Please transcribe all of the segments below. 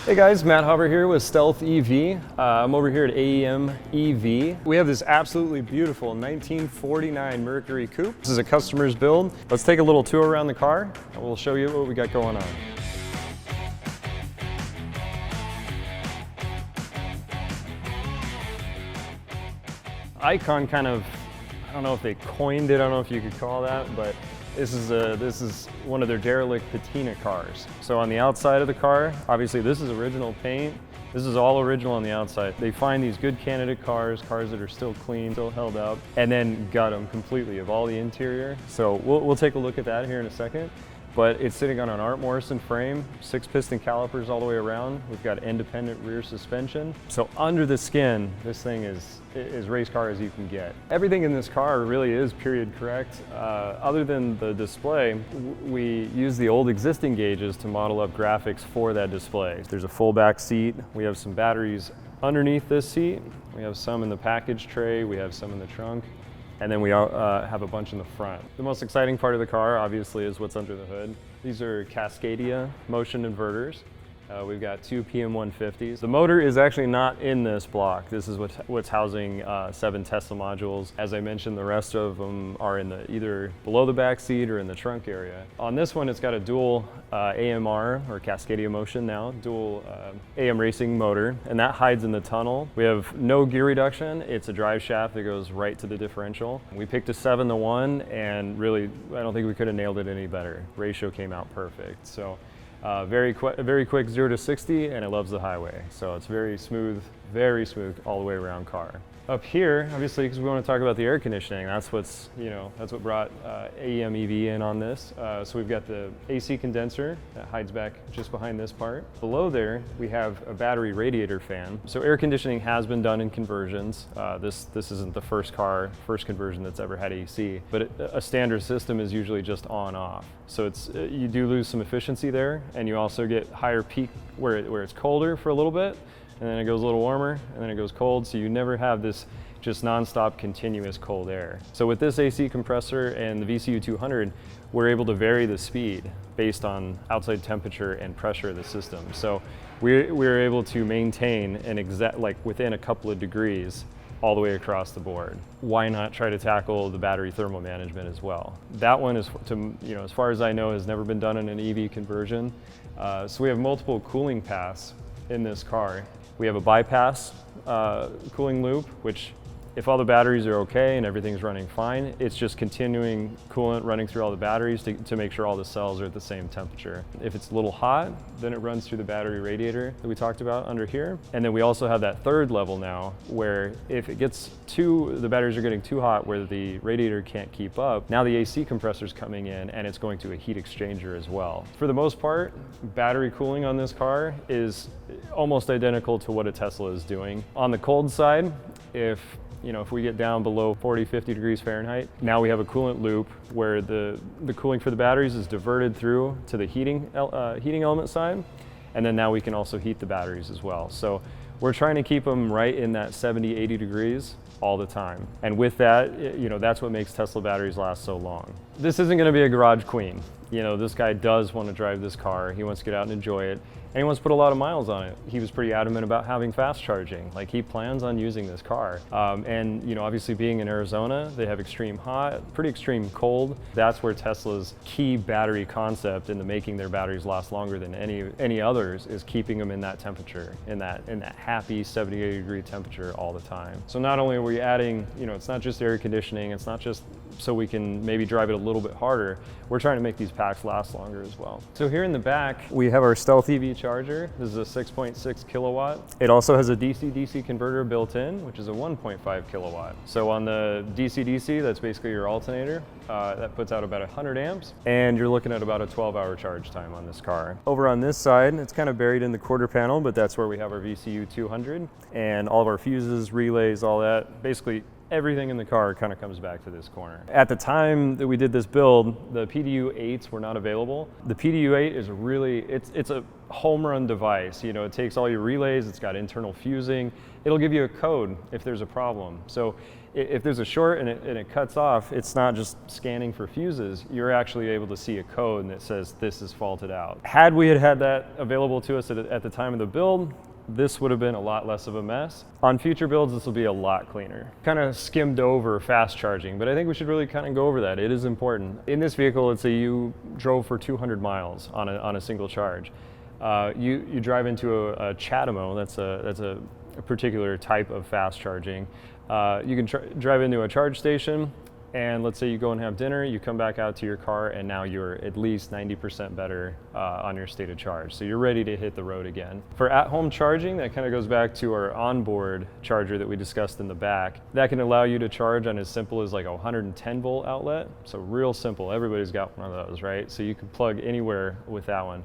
Hey guys, Matt Hauber here with Stealth EV. I'm over here at AEM EV. We have this absolutely beautiful 1949 Mercury Coupe. This is a customer's build. Let's take a little tour around the car and we'll show you what we got going on. Icon kind of, I don't know if they coined it, I don't know if you could call that, but this is one of their derelict patina cars. So on the outside of the car, obviously this is original paint. This is all original on the outside. They find these good candidate cars that are still clean, still held up, and then gut them completely of all the interior. So we'll take a look at that here in a second. But it's sitting on an Art Morrison frame, 6-piston calipers all the way around. We've got independent rear suspension. So under the skin, this thing is race car as you can get. Everything in this car really is period correct. Other than the display, we use the old existing gauges to model up graphics for that display. There's a full back seat. We have some batteries underneath this seat. We have some in the package tray. We have some in the trunk. And then we have a bunch in the front. The most exciting part of the car, obviously, is what's under the hood. These are Cascadia motion inverters. We've got two PM150s. The motor is actually not in this block. This is what's housing 7 Tesla modules. As I mentioned, the rest of them are in either below the back seat or in the trunk area. On this one, it's got a dual AMR, or Cascadia Motion now, dual AM racing motor, and that hides in the tunnel. We have no gear reduction. It's a drive shaft that goes right to the differential. We picked a 7-to-1, and really, I don't think we could have nailed it any better. Ratio came out perfect. So. Very quick 0 to 60, and it loves the highway. So it's very smooth all the way around car. Up here, obviously, because we want to talk about the air conditioning, that's what brought AEM EV in on this. So we've got the AC condenser that hides back just behind this part. Below there, we have a battery radiator fan. So air conditioning has been done in conversions. This isn't the first conversion that's ever had AC, but a standard system is usually just on-off. So you do lose some efficiency there, and you also get higher peak where it's colder for a little bit, and then it goes a little warmer, and then it goes cold, so you never have this just nonstop continuous cold air. So with this AC compressor and the VCU 200, we're able to vary the speed based on outside temperature and pressure of the system. So we're able to maintain an exact, like within a couple of degrees, all the way across the board. Why not try to tackle the battery thermal management as well? That one is, as far as I know, has never been done in an EV conversion. So we have multiple cooling paths in this car. We have a bypass cooling loop, which if all the batteries are okay and everything's running fine, it's just continuing coolant running through all the batteries to make sure all the cells are at the same temperature. If it's a little hot, then it runs through the battery radiator that we talked about under here. And then we also have that third level now where if it gets the batteries are getting too hot where the radiator can't keep up, now the AC compressor's coming in and it's going to a heat exchanger as well. For the most part, battery cooling on this car is almost identical to what a Tesla is doing. On the cold side, if we get down below 40, 50 degrees Fahrenheit, now we have a coolant loop where the cooling for the batteries is diverted through to the heating element side, and then now we can also heat the batteries as well. So we're trying to keep them right in that 70, 80 degrees all the time. And with that, that's what makes Tesla batteries last so long. This isn't going to be a garage queen. This guy does want to drive this car. He wants to get out and enjoy it. And he wants to put a lot of miles on it. He was pretty adamant about having fast charging. Like, he plans on using this car. And obviously being in Arizona, they have extreme hot, pretty extreme cold. That's where Tesla's key battery concept into making their batteries last longer than any others is keeping them in that temperature, in that happy 70, 80 degree temperature all the time. So not only are we adding, it's not just air conditioning, it's not just so we can maybe drive it a little bit harder, we're trying to make these packs last longer as well. So here in the back, we have our Stealth EV charger. This is a 6.6 kilowatt. It also has a DC-DC converter built in, which is a 1.5 kilowatt. So on the DC-DC, that's basically your alternator. That puts out about 100 amps, and you're looking at about a 12-hour charge time on this car. Over on this side, it's kind of buried in the quarter panel, but that's where we have our VCU 200 and all of our fuses, relays, all that. Basically, everything in the car kind of comes back to this corner. At the time that we did this build, the PDU-8s were not available. The PDU-8 is really, it's a home run device. You know, it takes all your relays, it's got internal fusing. It'll give you a code if there's a problem. So if there's a short and it cuts off, it's not just scanning for fuses. You're actually able to see a code that says this is faulted out. Had we had that available to us at the time of the build, this would have been a lot less of a mess. On future builds, this will be a lot cleaner. Kind of skimmed over fast charging, but I think we should really kind of go over that. It is important. In this vehicle, let's say you drove for 200 miles on a single charge. You drive into a CHAdeMO, that's a particular type of fast charging. You can drive into a charge station, and let's say you go and have dinner, you come back out to your car, and now you're at least 90% better on your state of charge. So you're ready to hit the road again. For at-home charging, that kind of goes back to our onboard charger that we discussed in the back. That can allow you to charge on as simple as like a 110 volt outlet. So real simple, everybody's got one of those, right? So you can plug anywhere with that one.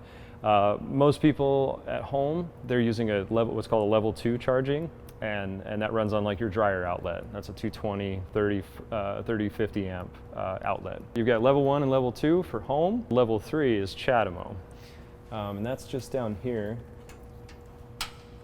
Most people at home, they're using what's called a level 2 charging. And that runs on like your dryer outlet. That's a 220, 30, 50 amp outlet. You've got level 1 and level 2 for home. Level 3 is CHAdeMO. And that's just down here.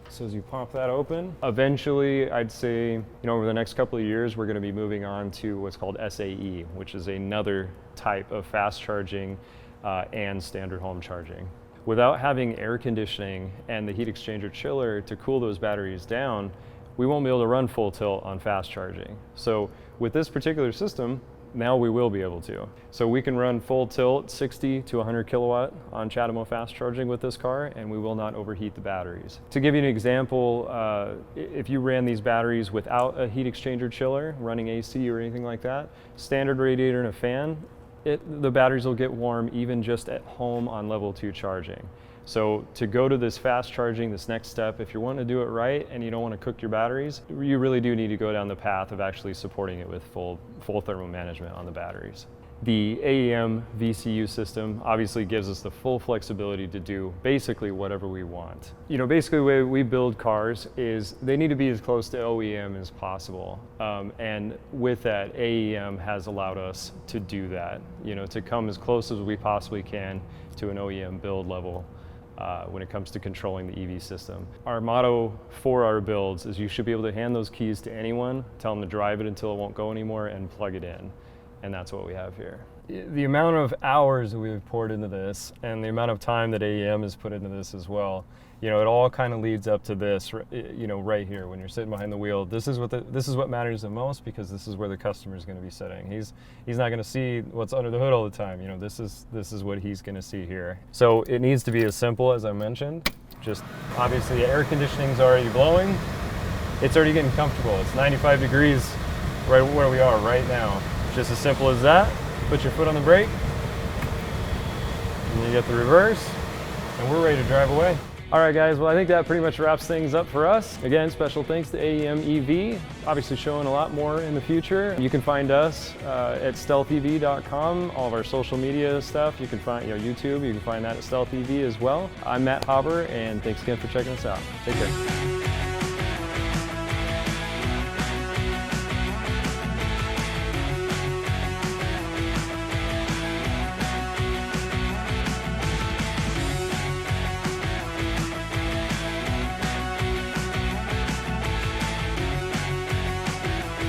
So as you pop that open, eventually I'd say, over the next couple of years, we're gonna be moving on to what's called SAE, which is another type of fast charging and standard home charging. Without having air conditioning and the heat exchanger chiller to cool those batteries down, we won't be able to run full tilt on fast charging. So with this particular system, now we will be able to. So we can run full tilt 60 to 100 kilowatt on CHAdeMO fast charging with this car, and we will not overheat the batteries. To give you an example, if you ran these batteries without a heat exchanger chiller, running AC or anything like that, standard radiator and a fan, the batteries will get warm even just at home on level 2 charging. So to go to this fast charging, this next step, if you want to do it right and you don't want to cook your batteries, you really do need to go down the path of actually supporting it with full thermal management on the batteries. The AEM VCU system obviously gives us the full flexibility to do basically whatever we want. Basically the way we build cars is they need to be as close to OEM as possible. And with that, AEM has allowed us to do that, to come as close as we possibly can to an OEM build level when it comes to controlling the EV system. Our motto for our builds is you should be able to hand those keys to anyone, tell them to drive it until it won't go anymore, and plug it in. And that's what we have here. The amount of hours that we've poured into this and the amount of time that AEM has put into this as well, it all kind of leads up to this, right here when you're sitting behind the wheel. This is what matters the most, because this is where the customer is going to be sitting. He's not going to see what's under the hood all the time. This is what he's going to see here. So it needs to be as simple as I mentioned. Just obviously the air conditioning's already blowing. It's already getting comfortable. It's 95 degrees right where we are right now. Just as simple as that. Put your foot on the brake, and you get the reverse, and we're ready to drive away. All right, guys, well, I think that pretty much wraps things up for us. Again, special thanks to AEM EV, obviously showing a lot more in the future. You can find us at stealthev.com, all of our social media stuff. You can find YouTube, you can find that at Stealth EV as well. I'm Matt Hauber, and thanks again for checking us out. Take care.